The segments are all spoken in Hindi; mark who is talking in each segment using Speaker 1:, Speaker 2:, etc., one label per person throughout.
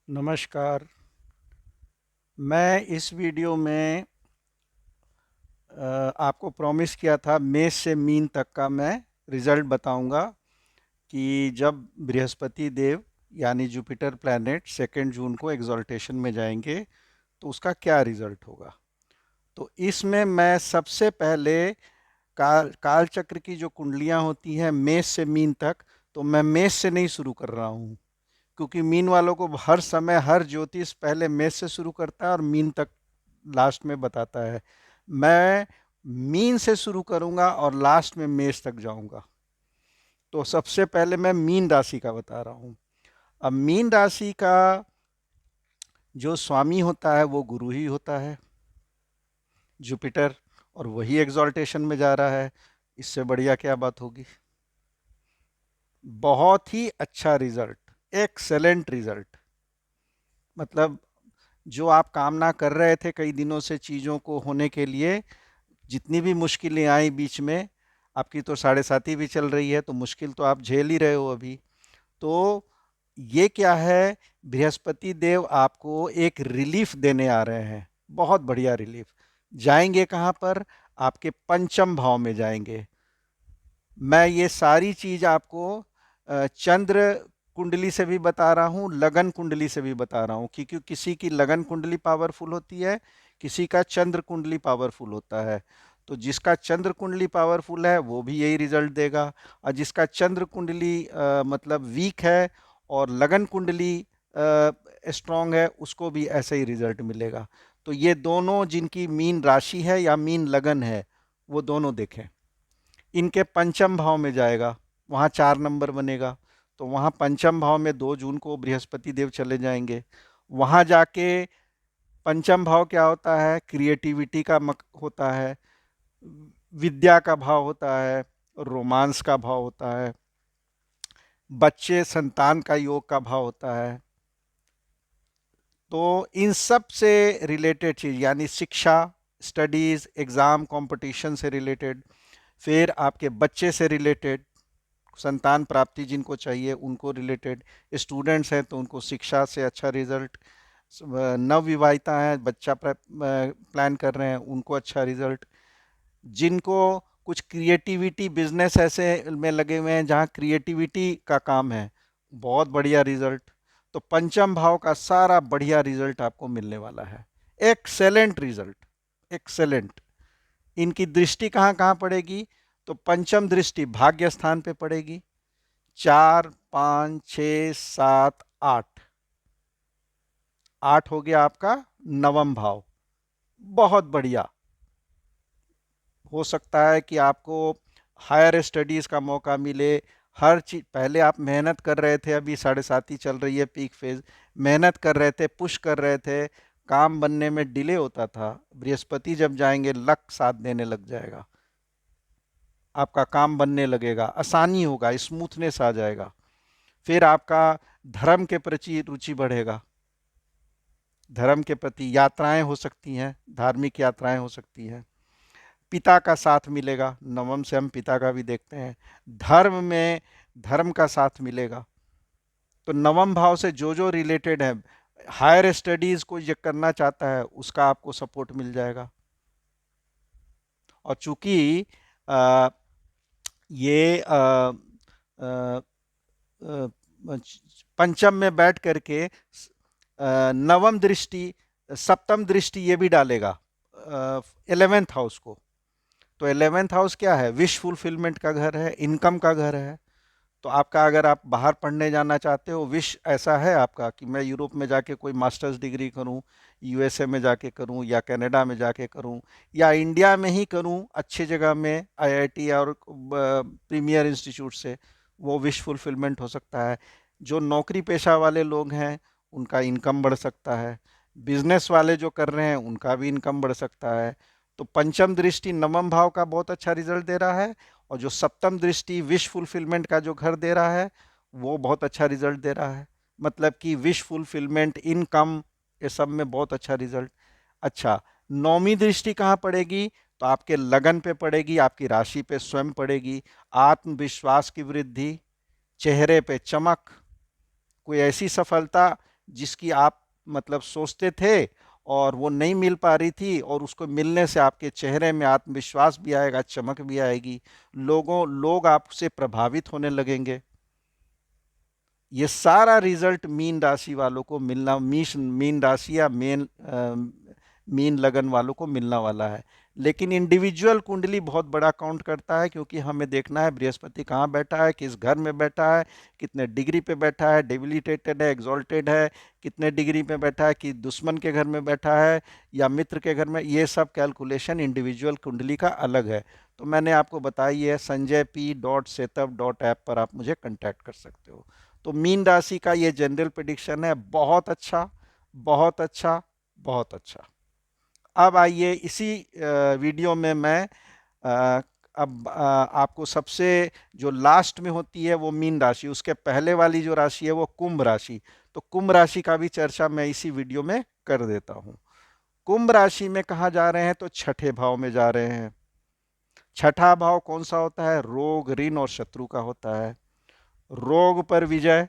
Speaker 1: नमस्कार। मैं इस वीडियो में आपको प्रॉमिस किया था मेष से मीन तक का मैं रिज़ल्ट बताऊंगा कि जब बृहस्पति देव यानी जुपिटर प्लैनेट 2 जून को एग्जॉल्टेशन में जाएंगे तो उसका क्या रिज़ल्ट होगा। तो इसमें मैं सबसे पहले काल चक्र की जो कुंडलियां होती हैं मेष से मीन तक, तो मैं मेष से नहीं शुरू कर रहा हूँ, क्योंकि मीन वालों को हर समय हर ज्योतिष पहले मेष से शुरू करता है और मीन तक लास्ट में बताता है। मैं मीन से शुरू करूंगा और लास्ट में मेष तक जाऊंगा। तो सबसे पहले मैं मीन राशि का बता रहा हूं। अब मीन राशि का जो स्वामी होता है वो गुरु ही होता है, जुपिटर, और वही एग्जॉल्टेशन में जा रहा है। इससे बढ़िया क्या बात होगी। बहुत ही अच्छा रिजल्ट, एक्सेलेंट रिजल्ट। मतलब जो आप कामना कर रहे थे कई दिनों से चीज़ों को होने के लिए, जितनी भी मुश्किलें आई बीच में, आपकी तो 7.5 भी चल रही है तो मुश्किल तो आप झेल ही रहे हो अभी। तो ये क्या है, बृहस्पति देव आपको एक रिलीफ देने आ रहे हैं, बहुत बढ़िया रिलीफ। जाएंगे कहाँ पर? आपके पंचम भाव में जाएंगे। मैं ये सारी चीज आपको चंद्र कुंडली से भी बता रहा हूँ, लगन कुंडली से भी बता रहा हूँ, क्योंकि किसी की लगन कुंडली पावरफुल होती है, किसी का चंद्र कुंडली पावरफुल होता है। तो जिसका चंद्र कुंडली पावरफुल है वो भी यही रिजल्ट देगा, और जिसका चंद्र कुंडली मतलब वीक है और लगन कुंडली स्ट्रांग है उसको भी ऐसा ही रिजल्ट मिलेगा। तो ये दोनों जिनकी मीन राशि है या मीन लगन है वो दोनों देखें। इनके पंचम भाव में जाएगा, वहाँ 4 नंबर बनेगा। तो वहाँ पंचम भाव में 2 जून को बृहस्पति देव चले जाएंगे। वहाँ जाके पंचम भाव क्या होता है? क्रिएटिविटी का होता है, विद्या का भाव होता है, रोमांस का भाव होता है, बच्चे संतान का योग का भाव होता है। तो इन सब से रिलेटेड चीज यानी शिक्षा, स्टडीज, एग्जाम, कंपटीशन से रिलेटेड, फिर आपके बच्चे से रिलेटेड, संतान प्राप्ति जिनको चाहिए उनको रिलेटेड, स्टूडेंट्स हैं तो उनको शिक्षा से अच्छा रिजल्ट, नवविवाहिता हैं बच्चा प्लान कर रहे हैं उनको अच्छा रिजल्ट, जिनको कुछ क्रिएटिविटी बिजनेस ऐसे में लगे हुए हैं जहाँ क्रिएटिविटी का काम है, बहुत बढ़िया रिजल्ट। तो पंचम भाव का सारा बढ़िया रिजल्ट आपको मिलने वाला है, एक्सेलेंट रिजल्ट, एक्सेलेंट। इनकी दृष्टि कहाँ कहाँ पड़ेगी? तो पंचम दृष्टि भाग्य स्थान पे पड़ेगी, 4, 5, 6, 7, 8। 8 हो गया आपका नवम भाव, बहुत बढ़िया। हो सकता है कि आपको हायर स्टडीज का मौका मिले। हर चीज पहले आप मेहनत कर रहे थे, अभी 7.5 चल रही है पीक फेज, मेहनत कर रहे थे, पुश कर रहे थे, काम बनने में डिले होता था। बृहस्पति जब जाएंगे लक साथ देने लग जाएगा, आपका काम बनने लगेगा, आसानी होगा, स्मूथनेस आ जाएगा। फिर आपका धर्म के प्रति रुचि बढ़ेगा, धर्म के प्रति यात्राएं हो सकती हैं, धार्मिक यात्राएं हो सकती हैं। पिता का साथ मिलेगा, नवम से हम पिता का भी देखते हैं। धर्म में धर्म का साथ मिलेगा। तो नवम भाव से जो जो रिलेटेड है, हायर स्टडीज को ये करना चाहता है उसका आपको सपोर्ट मिल जाएगा। और चूंकि आ, ये आ, आ, पंचम में बैठ करके नवम दृष्टि, सप्तम दृष्टि ये भी डालेगा 11th हाउस को। तो 11th हाउस क्या है? विश फुलफिलमेंट का घर है, इनकम का घर है। तो आपका अगर आप बाहर पढ़ने जाना चाहते हो, विश ऐसा है आपका कि मैं यूरोप में जाके कोई मास्टर्स डिग्री करूं, यूएसए में जाके करूं, या कनाडा में जाके करूं, या इंडिया में ही करूं अच्छी जगह में आईआईटी और प्रीमियर इंस्टीट्यूट से, वो विश फुलफिलमेंट हो सकता है। जो नौकरी पेशा वाले लोग हैं उनका इनकम बढ़ सकता है, बिजनेस वाले जो कर रहे हैं उनका भी इनकम बढ़ सकता है। तो पंचम दृष्टि नवम भाव का बहुत अच्छा रिजल्ट दे रहा है, और जो सप्तम दृष्टि विश फुलफिलमेंट का जो घर दे रहा है वो बहुत अच्छा रिजल्ट दे रहा है। मतलब कि विश फुलफिलमेंट, इनकम, ये सब में बहुत अच्छा रिजल्ट। अच्छा, नौवीं दृष्टि कहाँ पड़ेगी? तो आपके लगन पे पड़ेगी, आपकी राशि पे स्वयं पड़ेगी। आत्मविश्वास की वृद्धि, चेहरे पे चमक, कोई ऐसी सफलता जिसकी आप मतलब सोचते थे और वो नहीं मिल पा रही थी, और उसको मिलने से आपके चेहरे में आत्मविश्वास भी आएगा, चमक भी आएगी, लोग आपसे प्रभावित होने लगेंगे। ये सारा रिजल्ट मीन राशि वालों को मिलना, मीन राशि या मीन लगन वालों को मिलने वाला है। लेकिन इंडिविजुअल कुंडली बहुत बड़ा काउंट करता है, क्योंकि हमें देखना है बृहस्पति कहाँ बैठा है, किस घर में बैठा है, कितने डिग्री पे बैठा है, डेबिलिटेटेड है, एग्जॉल्टेड है, कितने डिग्री पे बैठा है, कि दुश्मन के घर में बैठा है या मित्र के घर में। ये सब कैलकुलेशन इंडिविजुअल कुंडली का अलग है। तो मैंने आपको बताई है, sanjayp.setup.app पर आप मुझे कांटेक्ट कर सकते हो। तो मीन राशि का ये जनरल प्रेडिक्शन है। बहुत अच्छा, बहुत अच्छा, बहुत अच्छा। अब आइए इसी वीडियो में मैं अब आपको सबसे जो लास्ट में होती है वो मीन राशि, उसके पहले वाली जो राशि है वो कुंभ राशि। तो कुंभ राशि का भी चर्चा मैं इसी वीडियो में कर देता हूं। कुंभ राशि में कहा जा रहे हैं तो छठे भाव में जा रहे हैं। छठा भाव कौन सा होता है? रोग, ऋण और शत्रु का होता है। रोग पर विजय,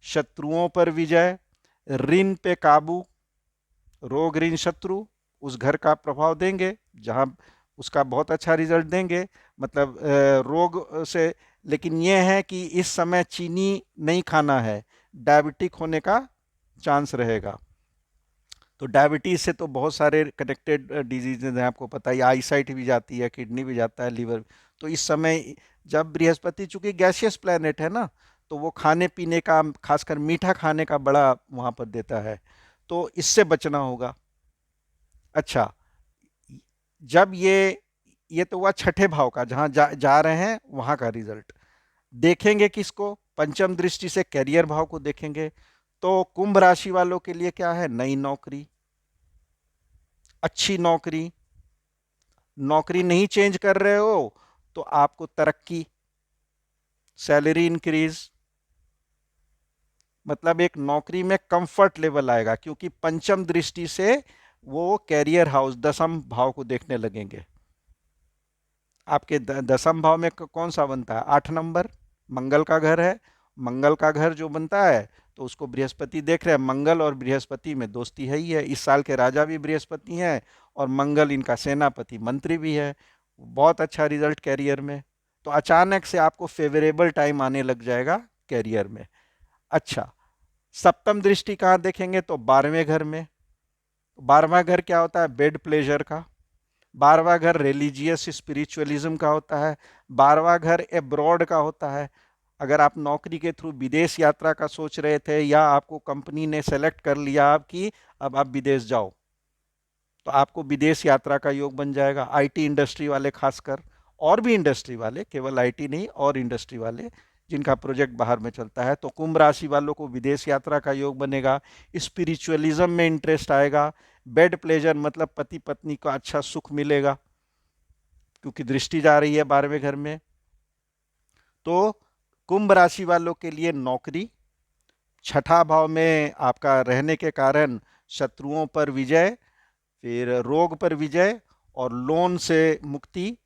Speaker 1: शत्रुओं पर विजय, ऋण पे काबू। रोग ऋण शत्रु उस घर का प्रभाव देंगे जहां उसका बहुत अच्छा रिजल्ट देंगे, मतलब रोग से। लेकिन यह है कि इस समय चीनी नहीं खाना है, डायबिटिक होने का चांस रहेगा। तो डायबिटीज से तो बहुत सारे कनेक्टेड डिजीजेज हैं, आपको पता ही, आई साइट भी जाती है, किडनी भी जाता है, लिवर। तो इस समय जब बृहस्पति चूंकि गैसियस प्लैनेट है ना, तो वो खाने पीने का, खासकर मीठा खाने का बड़ा वहां पर देता है। तो इससे बचना होगा। अच्छा, जब ये तो हुआ छठे भाव का, जहां जा रहे हैं वहां का रिजल्ट देखेंगे। किसको? पंचम दृष्टि से कैरियर भाव को देखेंगे। तो कुंभ राशि वालों के लिए क्या है? नई नौकरी, अच्छी नौकरी। नौकरी नहीं चेंज कर रहे हो तो आपको तरक्की, सैलरी इंक्रीज, मतलब एक नौकरी में कंफर्ट लेवल आएगा, क्योंकि पंचम दृष्टि से वो कैरियर हाउस, दसम भाव को देखने लगेंगे। आपके दसम भाव में कौन सा बनता है? 8 नंबर, मंगल का घर है। मंगल का घर जो बनता है तो उसको बृहस्पति देख रहे हैं। मंगल और बृहस्पति में दोस्ती है ही है। इस साल के राजा भी बृहस्पति हैं और मंगल इनका सेनापति मंत्री भी है। बहुत अच्छा रिजल्ट कैरियर में। तो अचानक से आपको फेवरेबल टाइम आने लग जाएगा कैरियर में। अच्छा, सप्तम दृष्टि कहाँ देखेंगे? तो 12वें घर में। 12वां घर क्या होता है? बेड प्लेजर का। 12वां घर रिलीजियस स्पिरिचुअलिज्म का होता है। 12वां घर एब्रॉड का होता है। अगर आप नौकरी के थ्रू विदेश यात्रा का सोच रहे थे, या आपको कंपनी ने सेलेक्ट कर लिया आपकी, अब आप विदेश जाओ, तो आपको विदेश यात्रा का योग बन जाएगा। आईटी इंडस्ट्री वाले खासकर, और भी इंडस्ट्री वाले, केवल आईटी नहीं, और इंडस्ट्री वाले जिनका प्रोजेक्ट बाहर में चलता है, तो कुंभ राशि वालों को विदेश यात्रा का योग बनेगा। स्पिरिचुअलिज्म में इंटरेस्ट आएगा। बेड प्लेजर मतलब पति पत्नी को अच्छा सुख मिलेगा, क्योंकि दृष्टि जा रही है 12वें घर में। तो कुंभ राशि वालों के लिए नौकरी, छठा भाव में आपका रहने के कारण शत्रुओं पर विजय, फिर रोग पर विजय और लोन से मुक्ति।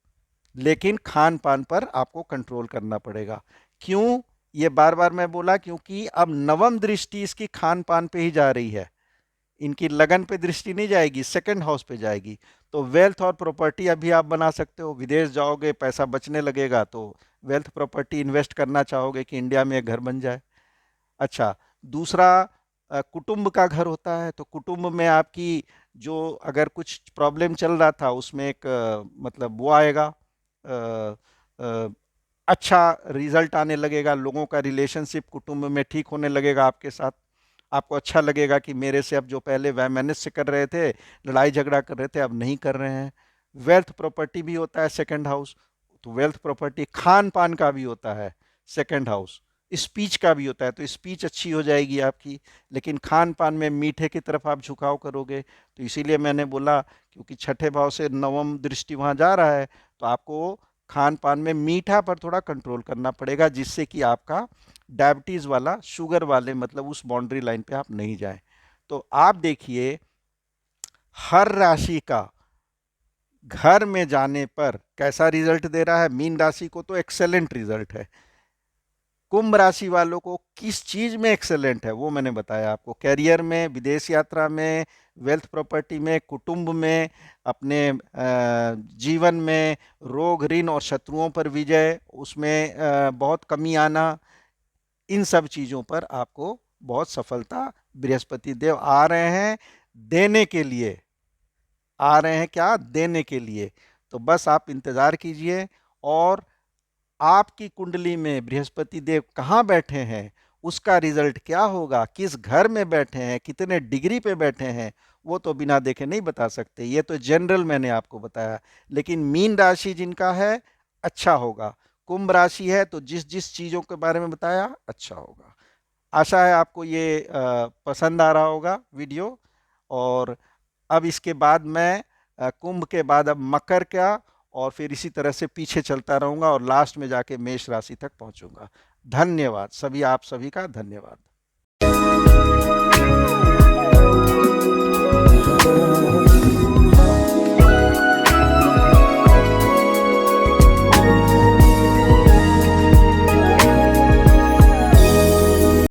Speaker 1: लेकिन खान पान पर आपको कंट्रोल करना पड़ेगा। क्यों ये बार बार मैं बोला? क्योंकि अब नवम दृष्टि इसकी खान पान पे ही जा रही है। इनकी लगन पे दृष्टि नहीं जाएगी, सेकंड हाउस पे जाएगी। तो वेल्थ और प्रॉपर्टी अभी आप बना सकते हो। विदेश जाओगे, पैसा बचने लगेगा, तो वेल्थ प्रॉपर्टी इन्वेस्ट करना चाहोगे कि इंडिया में एक घर बन जाए। अच्छा, दूसरा कुटुंब का घर होता है। तो कुटुंब में आपकी जो अगर कुछ प्रॉब्लम चल रहा था उसमें एक मतलब वो आएगा, अ, अ, अच्छा रिजल्ट आने लगेगा। लोगों का रिलेशनशिप कुटुंब में ठीक होने लगेगा आपके साथ। आपको अच्छा लगेगा कि मेरे से अब जो पहले वैमनस्य कर रहे थे, लड़ाई झगड़ा कर रहे थे, अब नहीं कर रहे हैं। वेल्थ प्रॉपर्टी भी होता है सेकंड हाउस। तो वेल्थ प्रॉपर्टी, खान पान का भी होता है सेकंड हाउस। स्पीच का भी होता है, तो स्पीच अच्छी हो जाएगी आपकी। लेकिन खान पान में मीठे की तरफ आप झुकाव करोगे। तो इसीलिए मैंने बोला, क्योंकि छठे भाव से नवम दृष्टि वहां जा रहा है, तो आपको खान पान में मीठा पर थोड़ा कंट्रोल करना पड़ेगा, जिससे कि आपका डायबिटीज वाला, शुगर वाले मतलब उस बाउंड्री लाइन पे आप नहीं जाएं। तो आप देखिए, हर राशि का घर में जाने पर कैसा रिजल्ट दे रहा है। मीन राशि को तो एक्सेलेंट रिजल्ट है। कुंभ राशि वालों को किस चीज में एक्सेलेंट है वो मैंने बताया आपको, कैरियर में, विदेश यात्रा में, वेल्थ प्रॉपर्टी में, कुटुंब में, अपने जीवन में, रोग ऋण और शत्रुओं पर विजय, उसमें बहुत कमी आना, इन सब चीजों पर आपको बहुत सफलता बृहस्पति देव आ रहे हैं देने के लिए। आ रहे हैं क्या? देने के लिए। तो बस आप इंतजार कीजिए। और आपकी कुंडली में बृहस्पति देव कहाँ बैठे हैं, उसका रिजल्ट क्या होगा, किस घर में बैठे हैं, कितने डिग्री पे बैठे हैं, वो तो बिना देखे नहीं बता सकते। ये तो जनरल मैंने आपको बताया। लेकिन मीन राशि जिनका है अच्छा होगा, कुंभ राशि है तो जिस जिस चीजों के बारे में बताया अच्छा होगा। आशा है आपको ये पसंद आ रहा होगा वीडियो। और अब इसके बाद मैं कुंभ के बाद अब मकर का, और फिर इसी तरह से पीछे चलता रहूंगा और लास्ट में जाके मेष राशि तक पहुंचूंगा। धन्यवाद सभी, आप सभी का धन्यवाद।